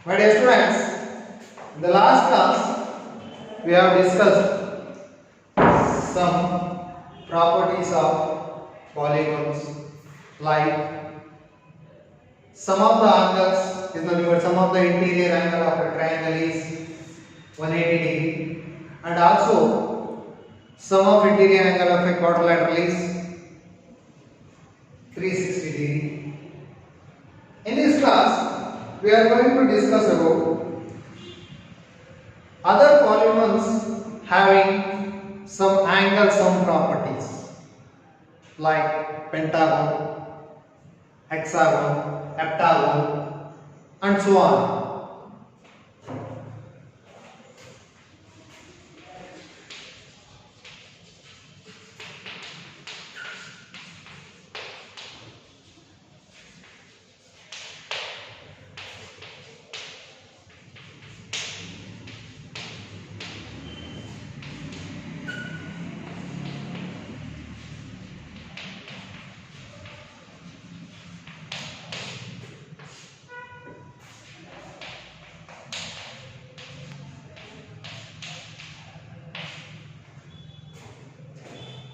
My dear students, in the last class we have discussed some properties of polygons like sum of the angles is nothing but sum of the interior angle of a triangle is 180 degree, and also sum of interior angle of a quadrilateral is 360 degree. In this class we are going to discuss about other polygons having some angle sum properties like pentagon, hexagon, heptagon, and so on.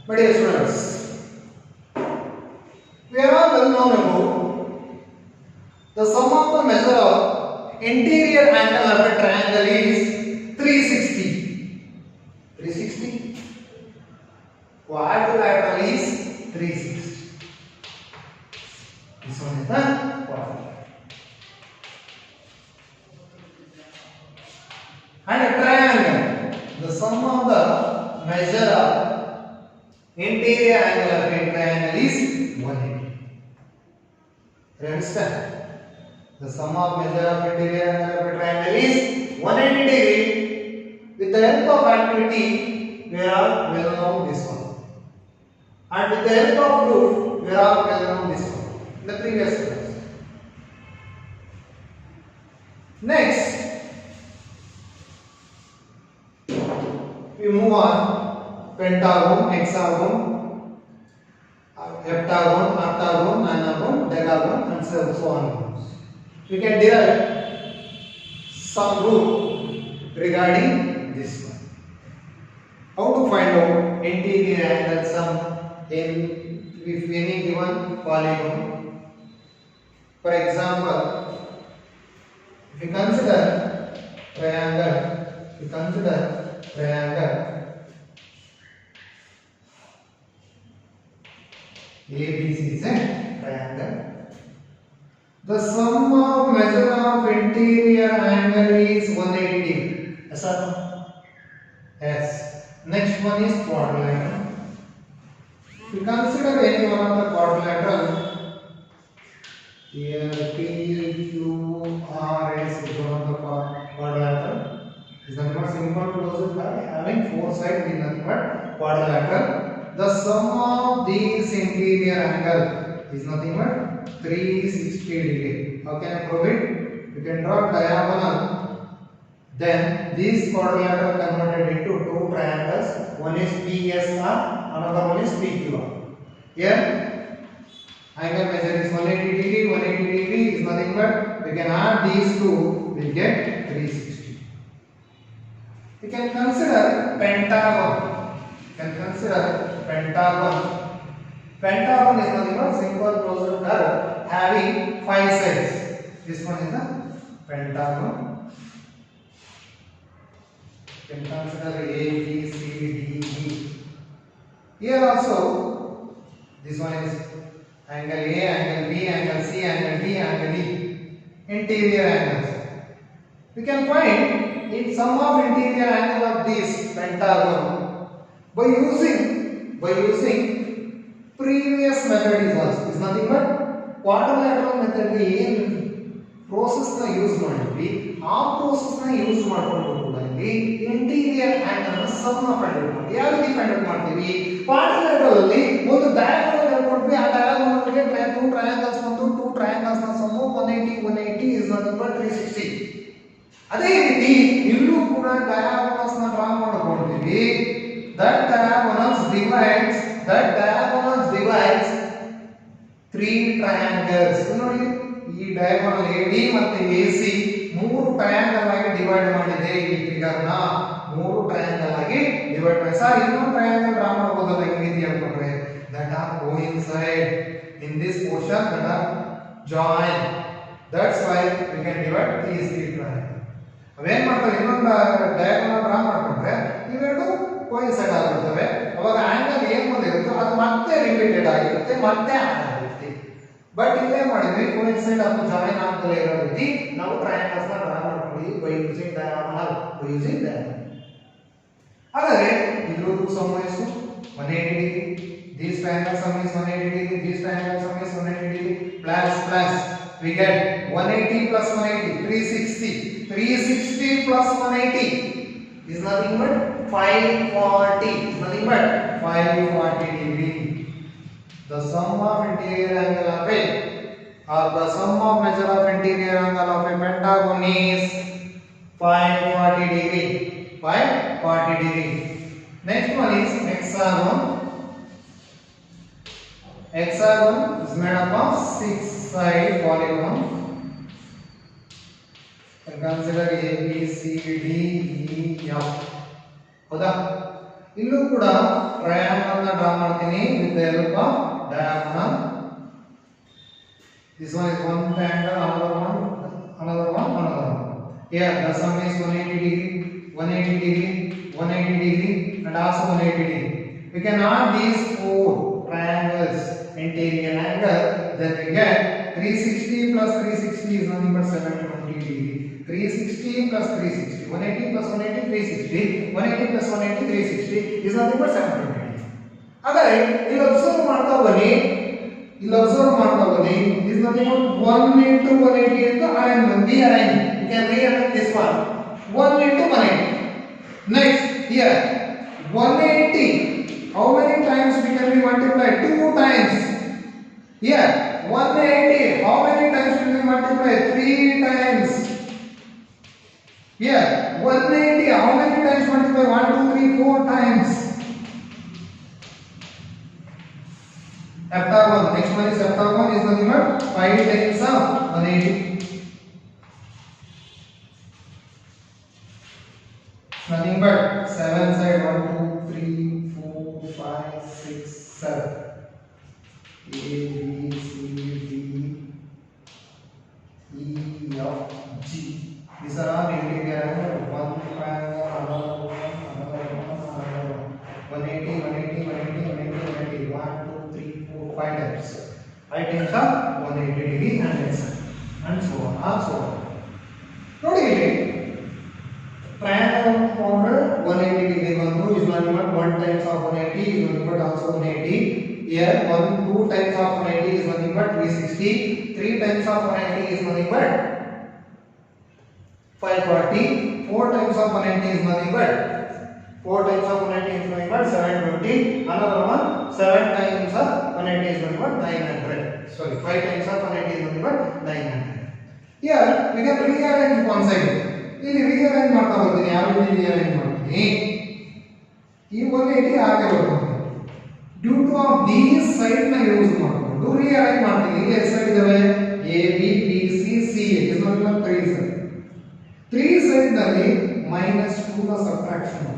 My dear students, we are all well known about the sum of the measure of interior angle of a triangle is 360. 360. Quadrilateral is 360. This one is the quadrilateral. And a triangle, the sum of the measure of interior angle of a triangle is 180. You understand? The sum of measure of interior angle of a triangle is 180 degree. With the help of activity, we are well known this one. And with the help of proof, we are well known this one. In the previous class. Next, we move on. Pentagon, hexagon, heptagon, octagon, nonagon, decagon, and so on. We can derive some rule regarding this one. How to find out interior angle sum in if any given polygon? For example, if you consider triangle ABC is a triangle. The sum of measure of interior angle is 180 degree. Yes or no? Yes. Next one is quadrilateral. If you consider any one of the quadrilateral, here PQRS is one of the quadrilateral. Is nothing but simple closed by having four sides is nothing but quadrilateral. The sum of these interior angle is nothing but 360 degree. How can I prove it? You can draw diagonal. Then these quadrilateral converted into two triangles. One is PSR, another one is PQR. Here, angle measure is 180 degree. 180 degree is nothing but we can add these two, we get 360. We can consider pentagon. Pentagon is nothing but simple closed curve having 5 sides. This one is the pentagon. You can consider A, B, C, D, E. Here also, this one is angle A, angle B, angle C, angle D, angle E. Interior angles. We can find in sum of interior angle of this pentagon by using previous method is nothing but quadrilateral method process na use ಮಾಡಿದ್ವಿ ಆ process na use ಮಾಡಿಕೊಂಡು ಕೂಡ ಇಲ್ಲಿ interior angle ನ sum ನ find out ಮಾಡಿ ಯಾವ ರೀತಿ find out ಮಾಡ್ತೀವಿ quadrilateral ಅಲ್ಲಿ ಒಂದು diagonal ಹೇಳ್ಕೊಂಡ್ವಿ ಆ diagonal ಗೆ two triangles ಬಂತು two triangles ನ sum 180 is nothing but 360 ಅದೇ ರೀತಿ ಇಲ್ಲೂ ಕೂಡ diagonals ನ ಡ್ರಾ ಮಾಡ್ಕೊಂಡಿದ್ದೀವಿ that diagonals divides three triangles. ನೋಡಿ ಈ diagonal AD ಮತ್ತು AC ಮೂರು ಟ್ರಯಾಂಗಲ್ ಆಗಿ ಡಿವೈಡ್ ಮಾಡಿದೆ ಈ ಫಿಗರ್ ನ 3 ಟ್ರಯಾಂಗಲ್ ಆಗಿ ಡಿವೈಡ್ ಮಾಡಿ ಸರ್ ಇನ್ನೊಂದು ಟ್ರಯಾಂಗಲ್ ಡ್ರಾ ಮಾಡಬಹುದಲ್ಲ ಈ ರೀತಿ ಹೇಳ್ಕೊಂಡ್ರೆ that are coincide in this portion that are join that's why we can divide these three triangles ಅವೇನ್ ಮಾಡ್ತಾರೆ ಇನ್ನೊಂದು ಡಯಾಗ್ರಾಮ್ ಡ್ರಾ ಮಾಡ್ಕೊಂಡ್ರೆ ಇವೆರಡು ಕೋಇನ್ಸೈಡ್ ಆಗಿರ್ತವೆ ಅವಾಗ ಆಂಗಲ್ ಏನ್ ಬಂದಿರುತ್ತೋ ಅದು ಮತ್ತೆ ರಿಪೀಟೆಡ್ ಆಗಿರುತ್ತೆ ಮತ್ತೆ ಆಡ್ ಆಗುತ್ತೆ ಬಟ್ ಇಲ್ಲೇ ಮಾಡಿದ್ವಿ ಕೋಇನ್ಸೈಡ್ ಅಥವಾ ಜಾಯಿನ್ ಆಗ್ತಲೇ ಇರೋ ರೀತಿ ನಾವು ಟ್ರಯಾಂಗಲ್ಸ್ ನ ಡ್ರಾ ಮಾಡ್ಕೊಂಡ್ವಿ ಬೈ ಯೂಸಿಂಗ್ ಡಯಾಗೋನಲ್ ಹಾಗಾದ್ರೆ ಇದ್ರದ್ದು ಸಮ ಎಷ್ಟು 180 degree these triangles sum is 180 degree these triangles sum is 180 degree plus we get 180 plus 180 360 plus 180 is nothing but 540 is nothing but 540 degree the sum of interior angle of a or the sum of measure of interior angle of a pentagon is 540 degree 540 degree next one is hexagon hexagon is made up of 6 side polygon and consider a b c d e f ಹೌದಾ ಇಲ್ಲೂ ಕೂಡ triangle ನ draw ಮಾಡ್ತೀನಿ with the help of diagonal this one is one triangle another one here the sum is 180 degree 180 degree 180 degree and also 180 degree we can add these four triangles interior angle then we get 360 plus 360 is nothing but 720 degree 360 plus 360 180 plus 180 360 180 plus 180 360 is nothing but 720 degree ಹಾಗಾದ್ರೆ ಇಲ್ಲಿ observe ಮಾಡ್ತಾ ಬನ್ನಿ is nothing but 1 into 180 into arrangement rearrange you can rearrange this one 1 into 180 next here 180 how many times we can be multiply 2 times here 180 how many times will we multiply 3 times here 180 how many times multiply 1 2 3 4 times heptagon next one is heptagon is nothing but 5 times of 180 nothing but 7 side 1 2 3 4 5 6 7 A B C D E F G these are all interior angle one triangle another one 180 180 180 180 180 1 2 3 4 5 times 5 times of 180 degree and so on ನೋಡಿ ಇಲ್ಲಿ triangle formed 180 degree ಬಂದ್ರು is nothing but 1 times of 180 is nothing but also 180 here 2 times of 180 is nothing but 360 3 times of 180 is nothing but 540 4 times of 180 is nothing but 4 times of 180 is nothing but 720 another one 7 times of 180 is nothing but 900 sorry 5 times of 180 is nothing but 900 here we can rearrange one side ಇಲ್ಲಿ rearrange ಮಾಡ್ತಾ ಬರ್ತೀನಿ ಯಾವ ರೀತಿ rearrange ಮಾಡ್ತೀನಿ ಈ 180 ಹಾಗೆ ಬರುತ್ತೆ due to of these side ನ ಯೂಸ್ ಮಾಡಿಕೊಂಡು rearrange ಮಾಡ್ತೀನಿ ಇಲ್ಲಿ ಎಷ್ಟು ಸೈಡ್ ಇದಾವೆ a b b c c is not even 3 side 3 side ನಲ್ಲಿ -2 ನ ಸಬ್ಟ್ರಾಕ್ಷನ್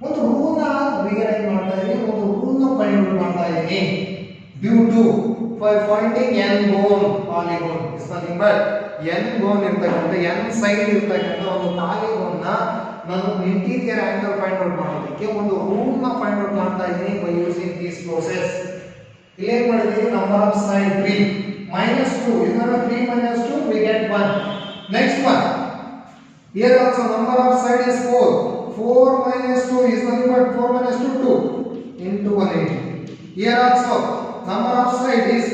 ಒಂದು ರೂಲ್ ನ rearrange ಮಾಡ್ತಾ ಇದೀನಿ ಒಂದು ರೂಲ್ ನ ಫೈಂಡ್ ಔಟ್ ಮಾಡ್ತಾ ಇದೀನಿ due to for finding n bone polygon is nothing but n bone ಇರತಕ್ಕಂತ n ಸೈಡ್ ಇರತಕ್ಕಂತ ಒಂದು ಪಾಲಿಗೋನ್ ನ ನಾನು ಇಂಟೀರಿಯರ್ ಆಂಗಲ್ ಫೈಂಡ್ ಔಟ್ ಮಾಡೋದಕ್ಕೆ ಒಂದು ರೂಲ್ ನ ಫೈಂಡ್ ಔಟ್ ಮಾಡ್ತಾ ಇದೀನಿ ಬೈ ಯೂಸಿಂಗ್ ದಿಸ್ ಪ್ರೋಸೆಸ್ ಇಲ್ಲಿ ಏನು ಮಾಡಿದೀನಿ number of side 3 -2 is not 3 minus 2 we get 1 next one here also number of side is 4 minus 2 is nothing but 4 minus 2 2 into 180 here also number of side is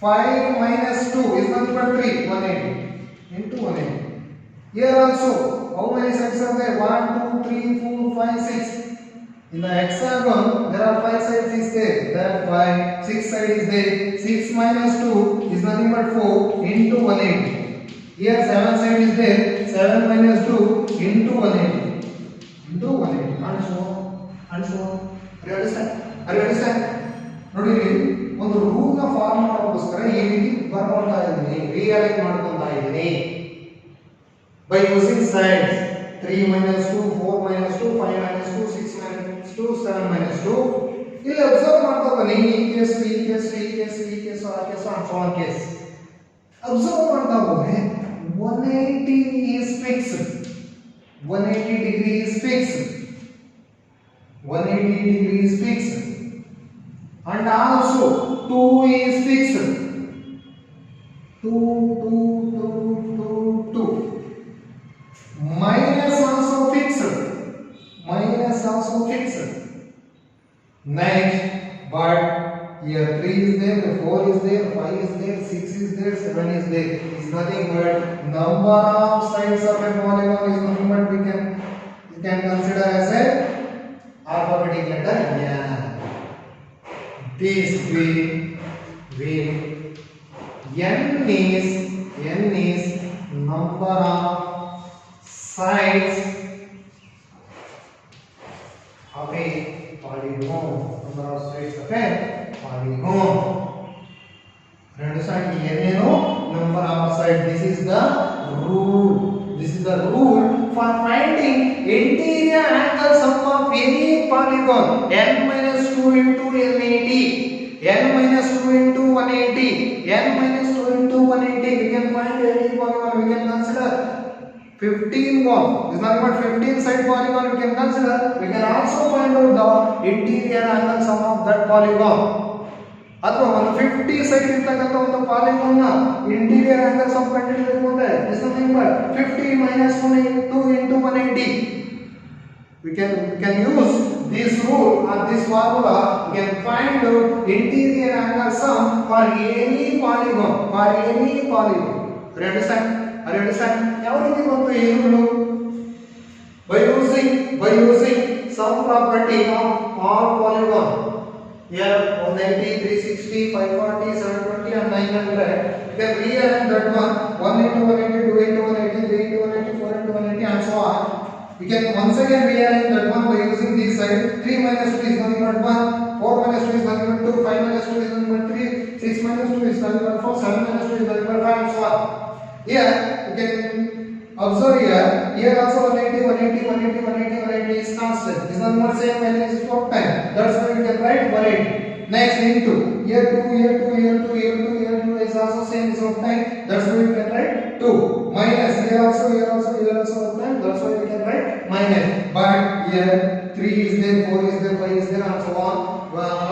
5 minus 2 is nothing but 3 180 into 180 here also how many sides are there 1 2 3 4 5 6 in the hexagon there are 5 sides is there that 5 6 side is there 6 minus 2 is nothing but 4 into 180 here 7 side is there 7 minus 2 into 180 and so on are you understand ನೋಡಿ ಒಂದು rule ನ form ಮಾಡೋದಕ್ಕೋಸ್ಕರ ಈ ರೀತಿ ಬರ್ಕೊಳ್ತಾ ಇದ್ದೀನಿ rearrange ಮಾಡ್ಕೊಂತಾ ಇದ್ದೀನಿ by using sides 3 minus 2, 4 minus 2, 5 minus 2, 6 minus 2, 7 minus 2. ಇಲ್ಲಿ observe ಮಾಡ್ತಾ ಬನ್ನಿ ಈ ಕೇಸ್ ಈ ಕೇಸ್ ಈ ಕೇಸ್ ಈ ಕೇಸ್ ಆ case and so on case observe ಮಾಡ್ತಾ ಹೋದ್ರೆ 180 is fixed, 180 degree is fixed, 180 degree is fixed, and also 2 is fixed, 2 minus also fixed, minus also fixed. Next, but here 3 is there, 4 is there, 5 is there, 6 is there, 7 is there. Is nothing but number of sides of a polygon is nothing but we can consider as a alphabetic letter n. This will n is number of sides of a polygon, number of sides of a polygon. Understand? Number of sides. This is the rule. This is the rule for finding interior angle sum of any polygon. N minus 2 into n80. N minus 2 into 180. N minus 2 into 180. We can find any polygon. We can consider 15 gone. This is not about 15 side polygon we can consider. We can also find out the interior angle sum of that polygon. ಅಥವಾ ಒಂದು 50 side ಇರತಕ್ಕಂತ ಒಂದು polygon ನ interior angle some ಕಂಡುಹಿಡಿಯಬೇಕು ಅಂದ್ರೆ is nothing but 50 minus 2 into 180. We can use this rule or this formula. We can find out interior angle sum for any polygon. For any polygon. You understand? Are you understand? ಯಾವ ರೀತಿ ಬಂತು ಈ rule? By using some property of all polygon. Here 180, 360, 540, 720 and 900. You can rearrange that one 1 into 180, 2 into 180, 3 into 180, 4 into 180 and so on. We can once again rearrange that one by using this side. 3 minus 2 is nothing but 1, 4 minus 2 is nothing but 2, 5 minus 2 is nothing but 3, 6 minus 2 is nothing but 4, 7 minus 2 is nothing but 5 and so on. Here you can observe here also 180 is constant. This is not same value is 4 times. That's why we can write 180. Next into here 2 is also same is 4 times. That's why we can write 2. Minus here also 4 times. That's why we can write minus. But here 3 is there, 4 is there, 5 is there and so on.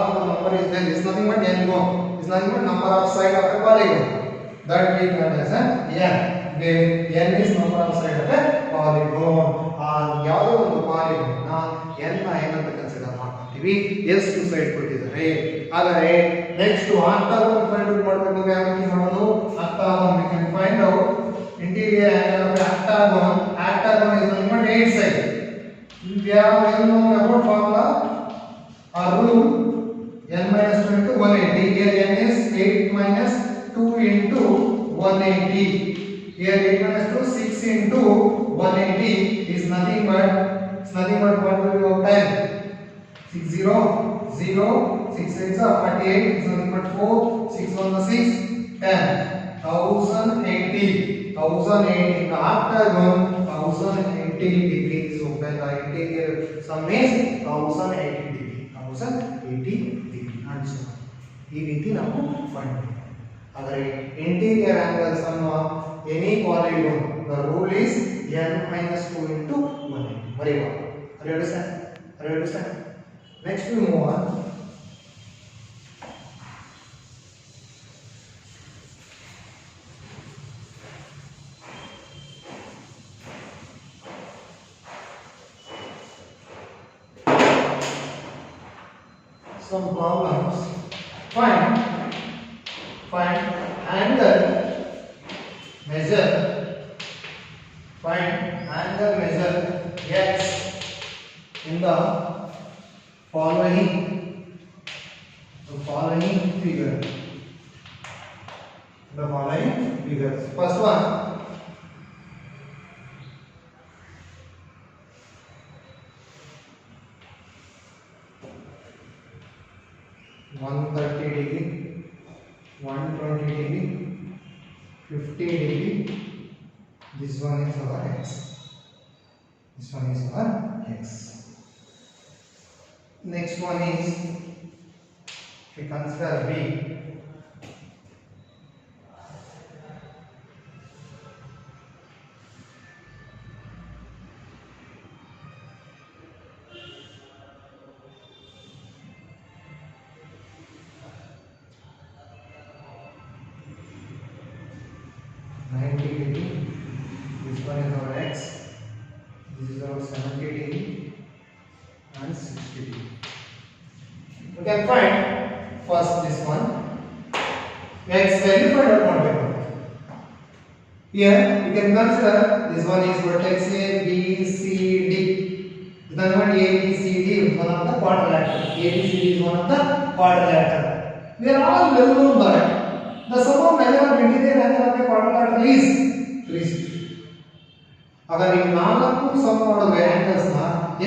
All the number is there. It's nothing but n go. It's nothing but number of side of a polygon. That we call as n. Where n is number of side of a polygon. ಯಾವುದೋ ಒಂದು polygon ನ n ನ ಏನಂತ consider ಮಾಡ್ತೀವಿ, ಎಷ್ಟು side ಕೊಟ್ಟಿದ್ದಾರೆ. ಆದರೆ next ಆಕ್ಟಾಗೋನ್ find out ಮಾಡಬೇಕು. ಯಾವ ರೀತಿ ಮಾಡೋದು? ಆಕ್ಟಾಗೋನ್ we can find out interior angle of octagon. Octagon is nothing but 8 sides. We have well known about formula or rule n minus 2 into 180. Here n is 8 minus 2 into 180. Here 8 minus 2 6 into 180 is nothing but what will be of 10. 6 0 0 6 8 are 48 is nothing but 4 6 1 6 10 1080 the octagon 1080 degrees open. The interior sum is 1080 degree and so on. ಈ ರೀತಿ ನಾವು find ಮಾಡಬೇಕು. ಆದರೆ interior angle sum of any polygon the rule is n minus 2 into 180. Very well. Are you understand? Next we move on. Some problems. Find angle measure. Find angle measure x in the following figure. The following figures. First one, 130 degree, 120 degree, 50 degree, This one is our x. This one is our x. Next one is, we consider b. This one is our x, this is our 70 degree and 60 degree. We can find first this one, x value find out one by one. Here we can consider this one is vertex A, B, C, D. Then what A, B, C, D is one of the quadrilateral. A, B, C, D is one of the quadrilateral. We are all well known that the sum of measure of interior angle of a quadrilateral is 360. अगर इन नालकू सम ಮಾಡಿದ್ರೆ angles ನ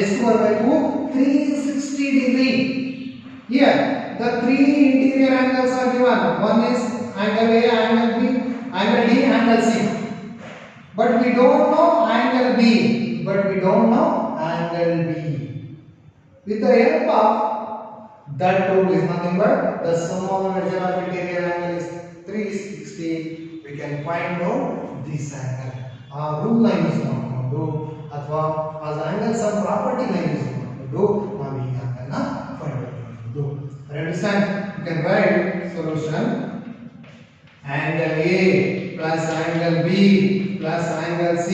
ಎಷ್ಟು ಬರಬೇಕು 360 degree. Here the three interior angles are given. One is angle A, angle B, angle D, angle C. But we don't know angle B. With the help of that tool is nothing but the sum of the measure of interior angle is 360. We can find out this angle. Rule ನ use ಮಾಡಿಕೊಂಡು ಅಥವಾ as angle sum property ನ use ಮಾಡಿಕೊಂಡು ನಾವು ಈ angle ನ find out ಮಾಡಬಹುದು. Understand? You can write solution angle A plus angle B plus angle C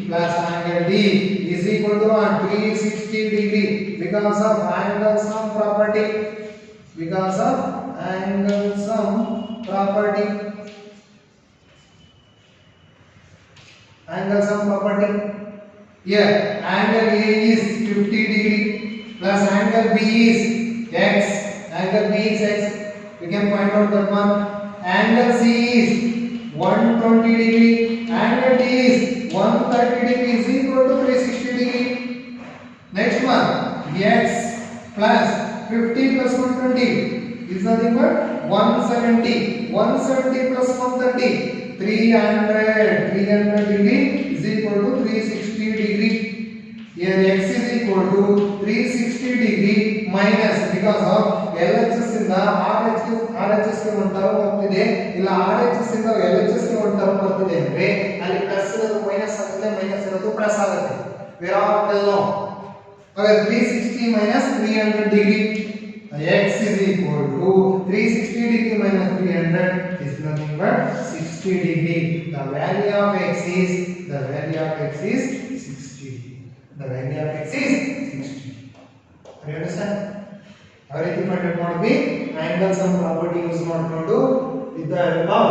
plus angle D is equal to 360 degree because of angle sum property. Angle sum property. Here angle A is 50 degree plus angle B is x. Angle B is x. We can find out that one. Angle C is 120 degree. Angle D is 130 degree is equal to 360 degree. Next one, x plus 50 plus 120 is nothing but 170. 170 plus 130, 300 degree is equal to 360 degree. Here x is equal to 360 degree minus because of LHS ಇಂದ RHS ಗೆ ಒಂದು term ಹೋಗ್ತಿದೆ, ಇಲ್ಲ RHS ಇಂದ LHS ಗೆ ಒಂದು term ಬರ್ತಿದೆ ಅಂದ್ರೆ ಅಲ್ಲಿ ಪ್ಲಸ್ ಇರೋದು ಮೈನಸ್ ಆಗುತ್ತೆ, ಮೈನಸ್ ಇರೋದು ಪ್ಲಸ್ ಆಗುತ್ತೆ. Where are well know. Okay, 360 minus 300 degree. X is equal to 360 degree minus 300 is nothing but 60 degree. The value of x is 60. The value of x is 60. Are you understand? How ರೀತಿ find out ಮಾಡ್ತೀವಿ? Angle sum property use ಮಾಡಿಕೊಂಡು with the help of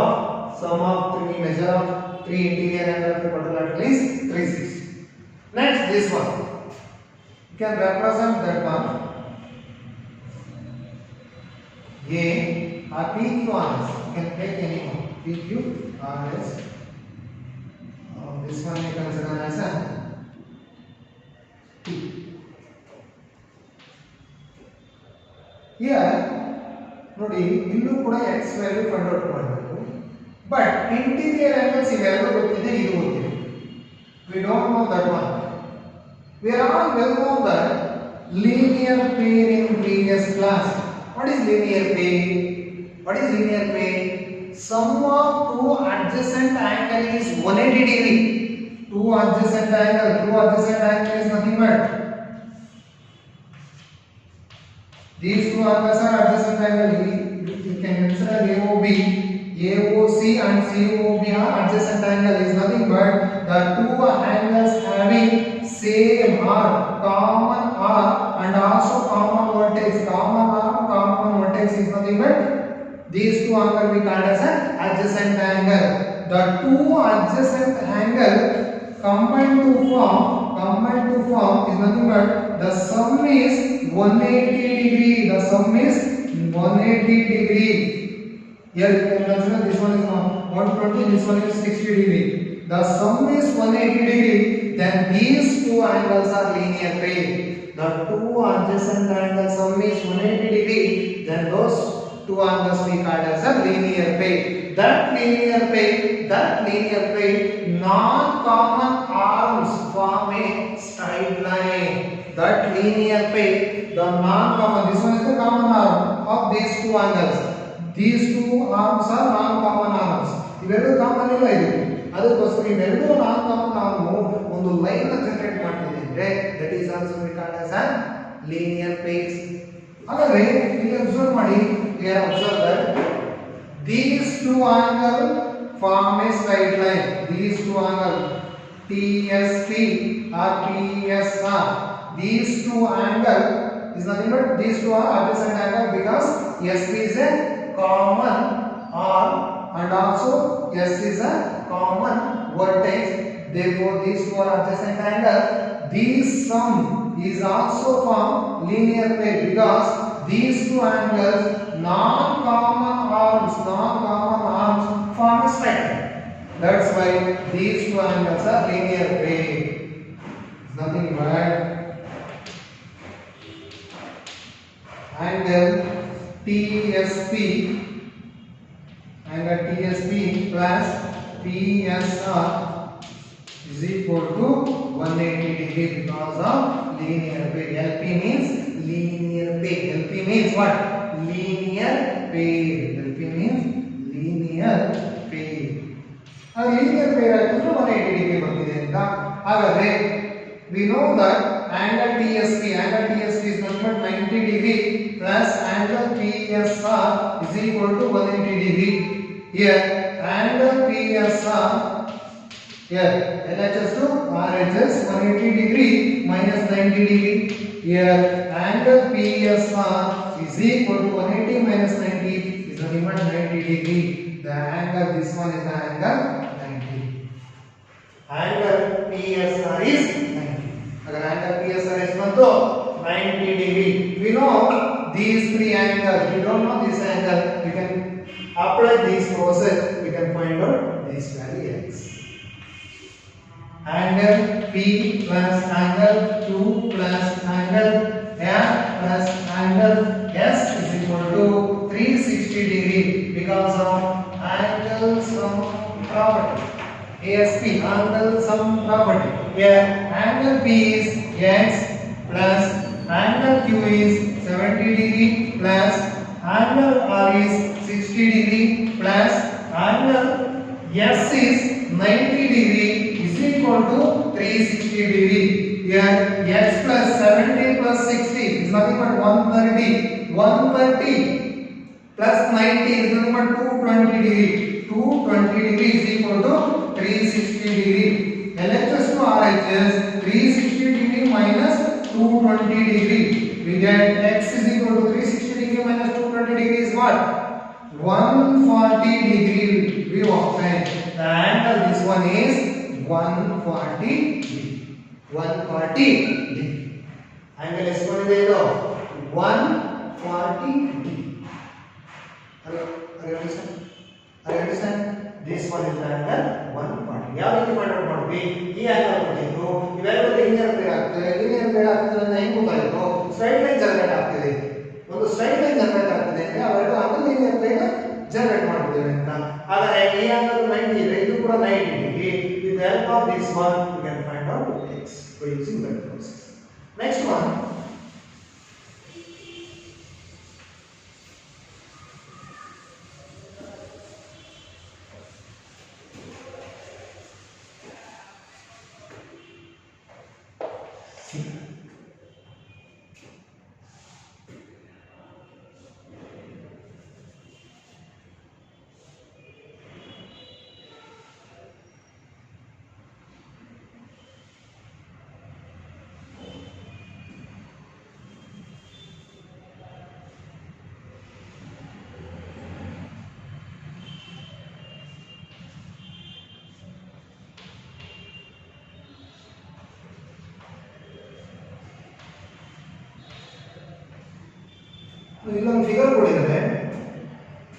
sum of three measure of three interior angle of the quadrilateral is 360. Next this one. You can represent that one A or PQRS. You can take any one. PQRS. This one you consider as a P. Here, ನೋಡಿ ಇಲ್ಲೂ ಕೂಡ x value find out ಮಾಡಬೇಕು. But interior angles ಇವೆರಡು ಗೊತ್ತಿದೆ, ಇದು ಗೊತ್ತಿದೆ. We don't know that one. We are all well known that linear pair in previous class. What is linear pair? Sum of two adjacent angle is 180 degree. Two adjacent angle is nothing but these two angles are adjacent angle. You can consider AOB, AOC and COB are adjacent angle is nothing but the two angles having same arc, common arc and also common vertex. Common vertex is nothing but these two angles we call as an adjacent angle. The two adjacent angle combined to form is nothing but the sum is 180 degree. The sum is 180 degree. Here you can consider this one is 120, this one is 60 degree. The sum is 180 degree. Then these two angles are linear pair. The two adjacent angles sum is 180 degree. Then those two angles we call as a linear pair. That linear pair, non-common arms form a straight line. That linear pair, the non-common, this one is the common arm of these two angles. These two arms are non-common arms. ಇವೆರಡು common ಇಲ್ಲ ಇದಕ್ಕೆ, ಅದಕ್ಕೋಸ್ಕರ ಇವೆರಡು non-common arm ಒಂದು line generate ಮಾಡ್ತಿದೆ ಅಂದ್ರೆ that is also called as a linear pairs. ಹಾಗಾದ್ರೆ ಇಲ್ಲಿ ಅಬ್ಸರ್ವ್ ಮಾಡಿ, here observe that these two angles form a straight line. These two angles TSP or PSR, these two angles is nothing but these two are adjacent angle because SP is a common arm and also S is a common vertex. Therefore these two are adjacent angles. This sum is also from linear pair because these two angles non-common arms form a straight line. That's why these two angles are linear pair. It's nothing but angle TSP plus PSR is equal to 180 degree because of linear pair. LP means linear pair. LP means what? Linear pair. LP means linear pair. A linear pair actually 180 degree ಬರ್ತಿದೆ ಅಂತ. ಹಾಗಾದ್ರೆ we know that angle TSP is nothing but 90 degree plus angle PSR is equal to 180 degree. Here angle PSR, here LHS to RHS 180 degree minus 90 degree. Here angle PSR is equal to 180 minus 90 is nothing but 90 degree. The angle, this one is the angle 90. Angle PSR is 90. Agar angle PSR is 90 degree. We know these three angles. We don't know this angle. We can apply this process. We can find out this value x. Angle P plus angle 2 plus angle F plus angle S is equal to 360 degree because of angle sum property. ASP, angle sum property. Here angle P is x plus angle Q is 70 degree plus angle R is 60 degree plus angle S is 90 degree is equal to 360 degree. Here x plus 70 plus 60 is nothing but 130. 130 plus 90 is nothing but 220 degree. 220 degree is equal to 360 degree. LHS to RHS, 360 degree minus 220 degree. We get x is equal to 360 degree minus 220 degree is what? 140 degree we obtain. The angle this one is 140 degree. 140 degree. Angle ಎಷ್ಟು ಬಂದಿದೆ ಇದು? 140 degree. Are you understand? Are you understand? This one is the angle 140. ಯಾವ ರೀತಿ find out ಮಾಡ್ತೀವಿ? ಈ angle ಕೊಟ್ಟಿದ್ದು ಇವೆರಡು linear pair ಆಗ್ತದೆ. linear pair ಆಗ್ತದೆ ಅಂತ ಹೆಂಗ್ ಗೊತ್ತಾಯ್ತು? ಸ್ಟ್ರೈಟ್ ಲೈನ್ ಜನರೇಟ್ ಆಗ್ತಿದೆ. ಒಂದು ಸ್ಟ್ರೈಟ್ ಲೈನ್ ಜನರೇಟ್ ಆಗ್ತಿದೆ ಅಂದ್ರೆ ಅವೆರಡು ಆಂಗಲ್ linear pair ಜನರೇಟ್ ಮಾಡ್ತಿದ್ದೇವೆ ಅಂತ. ಹಾಗಾದ್ರೆ ಈ ಆಂಗಲ್ 90 ಇದೆ, ಇದು ಕೂಡ 90 degree. With the help of this one we can find out x by using that process. Next one, ಇಲ್ಲೊಂದು ಫಿಗರ್ ಕೊಟ್ಟಿದ್ದಾರೆ,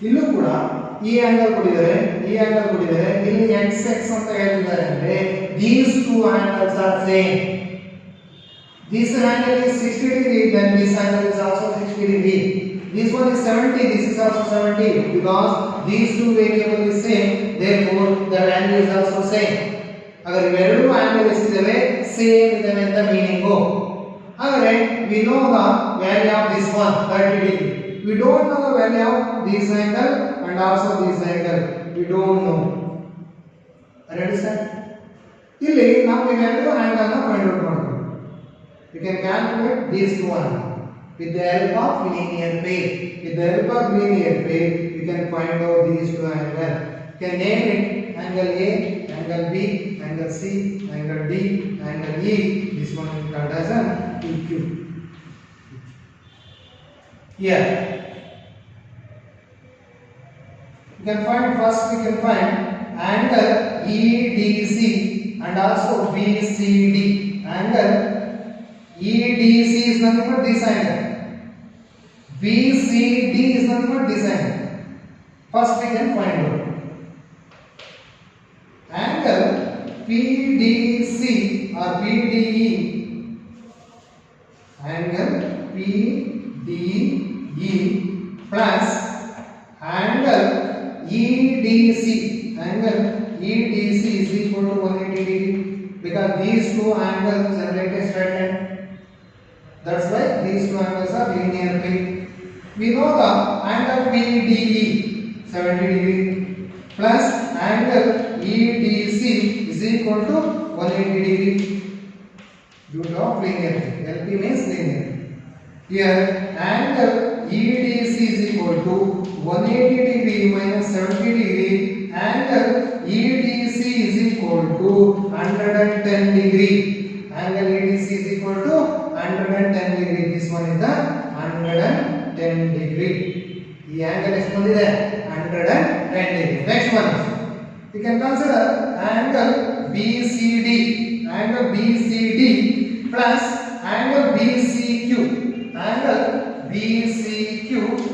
ಇಲ್ಲೂ ಕೂಡ ಈ ಆಂಗಲ್ ಕೊಟ್ಟಿದ್ದಾರೆ, ಈ ಆಂಗಲ್ ಕೊಟ್ಟಿದ್ದಾರೆ, ಇಲ್ಲಿ x x ಅಂತ ಹೇಳಿದ್ದಾರೆ ಅಂದ್ರೆ these two angles are same. This angle is 60 degree, then this angle is also 60 degree. This one is 70. This is also 70 because these two variable is same. Therefore, the value is also same. अगर इवेरडू angle ಎಷ್ಟಿದೆ same ಇದೆ ಅಂತ meaning. ಹಾಗಾದ್ರೆ we know the value of this one 30 degree. We don't know the value of this angle and also this angle. We don't know. Understand? ಇಲ್ಲಿ ನಾವು ಇವೆರಡು angle ಅನ್ನು find out ಮಾಡಬೇಕು. We can calculate these two angles with the help of linear pair. With the help of linear pair, we can find out these two angles. You can name it angle A, angle B, angle C, angle D, angle E. This one is called as an EQ. Here, you can find first. We can find angle EDC and also BCD. Angle EDC is nothing but this angle. BCD is nothing but this angle. First we can find out. Angle PDC or PDE. Angle PDE plus angle EDC. Angle EDC is equal to 180 degree because these two angles generate a straight line. That's why these two angles are linear pair. We know the angle PDE 70 degree plus angle EDC is equal to 180 degree due to linear pair. LP means linear. Here angle EDC is equal to 180 degree minus 70 degree. Angle EDC is equal to 110 degree. Angle EDC is equal to 110 degree. This one is the 110 degree. The angle is 110 degree. Next one, we can consider angle BCD. Angle BCD plus angle BCQ. Angle BCQ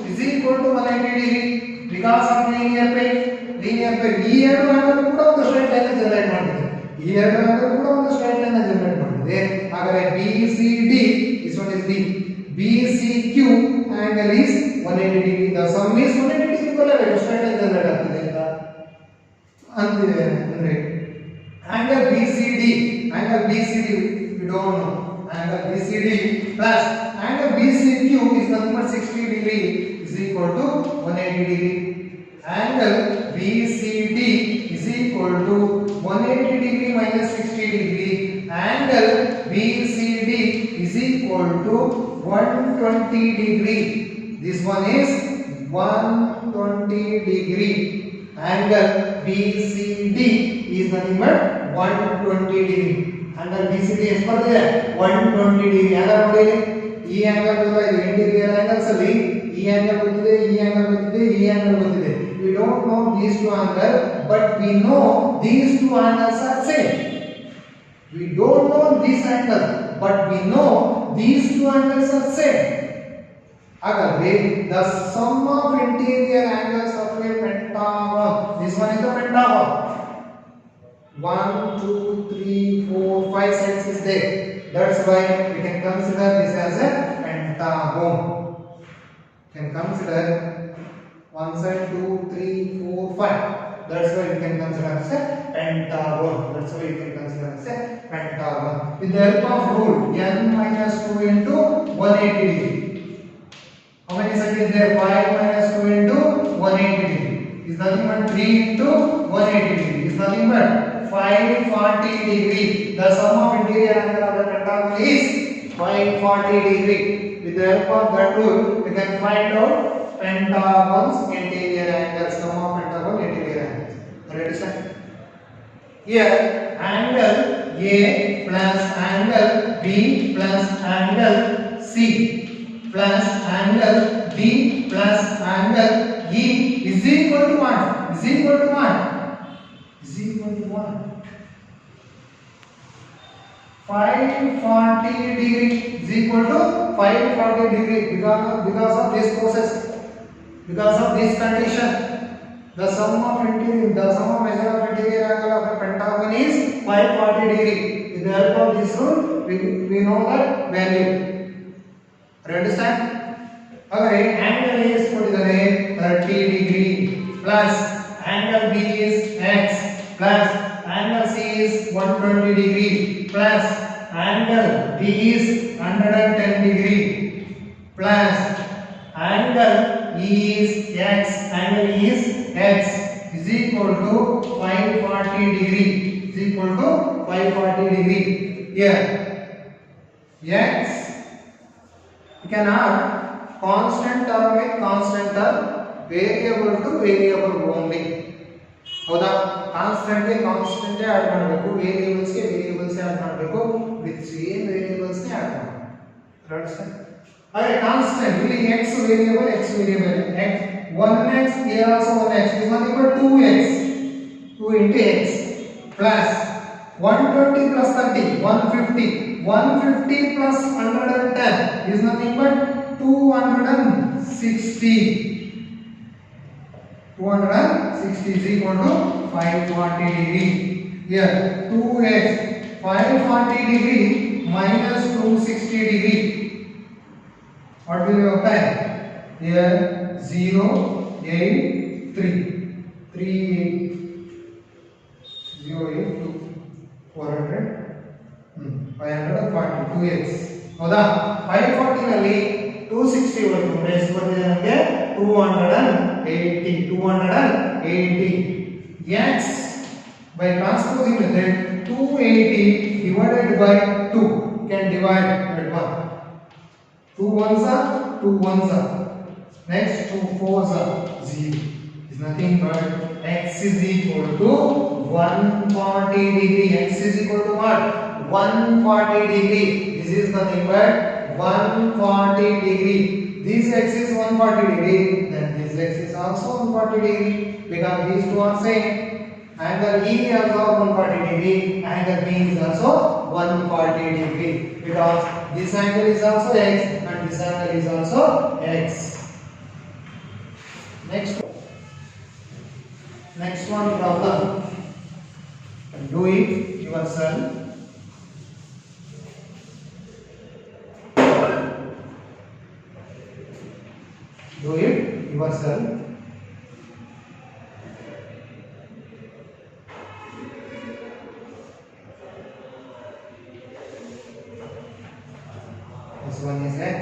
is equal to 180 degree because of linear pair. Linear pair. ಈ ಎರಡು angle ಕೂಡ ಒಂದು straight line generate ಮಾಡಿದೆ. ಈ ಎರಡು angle ಕೂಡ ಒಂದು straight line generate ಮಾಡಿದೆ. ಹಾಗಾದರೆ BCD, this one is D. BCQ angle is 180 degree. The sum is 180 degree ಬರಬೇಕು straight line ಜನರೇಟ್ ಆಗ್ತದೆ ಅಂತ ಅಂತಿದೆ. ಅಂದ್ರೆ angle BCD we don't know. Angle BCD plus angle BCQ is nothing but 60 degree is equal to 180 degree. Angle BCD is equal to 180 degree minus 60 degree. Angle BCD is equal to 120 degree. This one is 120 degree. Angle BCD is nothing but 120 degree. Angle BCD ಎಷ್ಟು ಬರ್ತದೆ 120 degree. ಯಾರು ನೋಡಿ ಈ angle ಕೂಡ ಇದು interior angles ಅಲ್ಲಿ ಈ angle ಗೊತ್ತಿದೆ, ಈ angle ಗೊತ್ತಿದೆ, ಈ angle ಗೊತ್ತಿದೆ. We don't know these two angles, but we know these two angles are same. We don't know this angle, but we know these two angles are same. Hagadre the sum of interior angles of a pentagon. This one is the pentagon. 1, 2, 3, 4, 5 sides is there. That's why we can consider this as a pentagon. Can consider 1 side, 2, 3, 4, 5. That's why we can consider as a pentagon. That's why we can consider as a pentagon. With the help of rule n minus 2 into 180 degree. How many sides is there? 5 minus 2 into 180 degree. Is nothing but 3 into 180 degree. Is nothing but 540 degree. The sum of interior angle of the pentagon is 540 degree. With the help of that rule, we can find out pentagon's interior angle, sum of pentagon interior angles. Understand? Here, angle A plus angle B plus angle C plus angle D plus angle E is equal to 1. Is equal to 1. Is equal to 1. 540 degree is equal to 540 degree because of this process, because of this condition. The sum of measure of interior angle of a pentagon is 540 degree. With the help of this rule, we know that value. Understand? ಹಾಗಾದ್ರೆ angle A ಎಷ್ಟು ಕೊಟ್ಟಿದ್ದಾರೆ 30 degree plus angle B is x plus angle C is 120 degree plus angle D is 110 degree plus angle E is x is equal to 540 degree is equal to 540 degree. Here x you can add constant term with constant term, variable to variable only. ಹೌದಾ constant ಗೆ constant add ಮಾಡಬೇಕು, variables ಗೆ variables add ಮಾಡಬೇಕು, with same variables ಗೆ add ಮಾಡಬೇಕು. Understand? ಹಾಗೆ constant ಇಲ್ಲಿ x variable x x 1x here also 1x is nothing but 2x 2 into x plus 120 plus 30 150 plus 110 is nothing but 260 is equal to 540 degree. Here 2x 540 degree minus 260 degree. What will you apply? Here 0 8 3 0 8 2 400 540 2x. ಹೌದಾ 540 ನಲ್ಲಿ 260 ಬರುತ್ತೆ ಎಷ್ಟು ಬಂದಿದೆ ನಮಗೆ 280 x by transposing method 280 divided by 2 can divide at 1 2 ones are 2 ones are next 2 fours are 0 is nothing but x is equal to 140 degree. X is equal to what? 140 degree. This is nothing but 140 degree. This x is 140 degree, then this x is also 140 degree because these two are same. Angle E is also 140 degree, angle B is also 140 degree because this angle is also x and this angle is also x. Next one problem. Do it yourself. Do it yourself. This one is x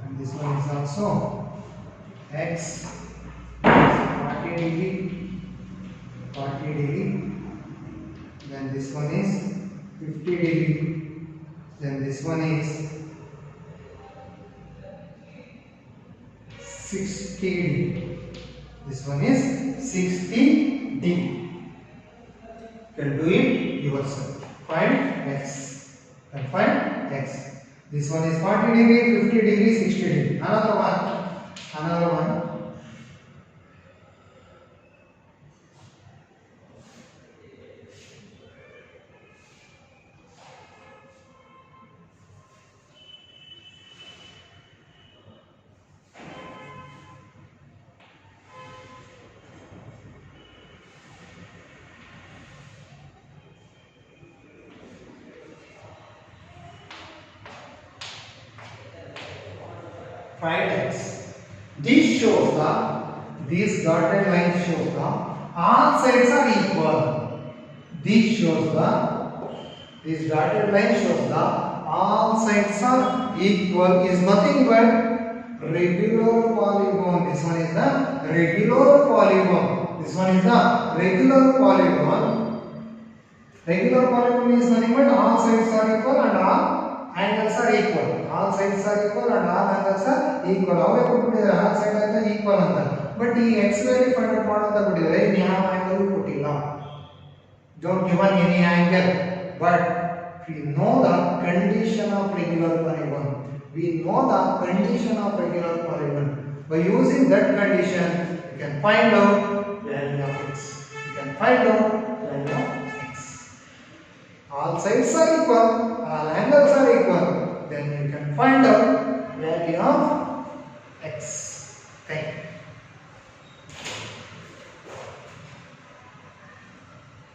and this one is also x. 40 degree. Then this one is 50 degree. Then this one is 60 degree. This one is 60 degree. You can do it yourself. Find x. And find x. This one is 40 degree, 50 degree, 60 degree. Another one. Find x. This dotted line shows the all sides are equal. This dotted line shows the all sides are equal is nothing but regular polygon. This one is the regular polygon. Regular polygon is nothing but all sides are equal and all angles are equal. All sides are equal and all angles are equal. Avey ಕೊಟ್ಟಿದ್ದಾರೆ all sides are equal ಅಂತ. But ಈ x value find out ಮಾಡೋಂತ ಬಿಟ್ಟಿದ್ದಾರೆ. ಇನ್ನು ಯಾವ angle ಕೊಟ್ಟಿಲ್ಲ. Don't given any angle. But we know the condition of regular polygon. By using that condition, you can find out value of x. All sides are equal, all angles are equal. Then you can find out value of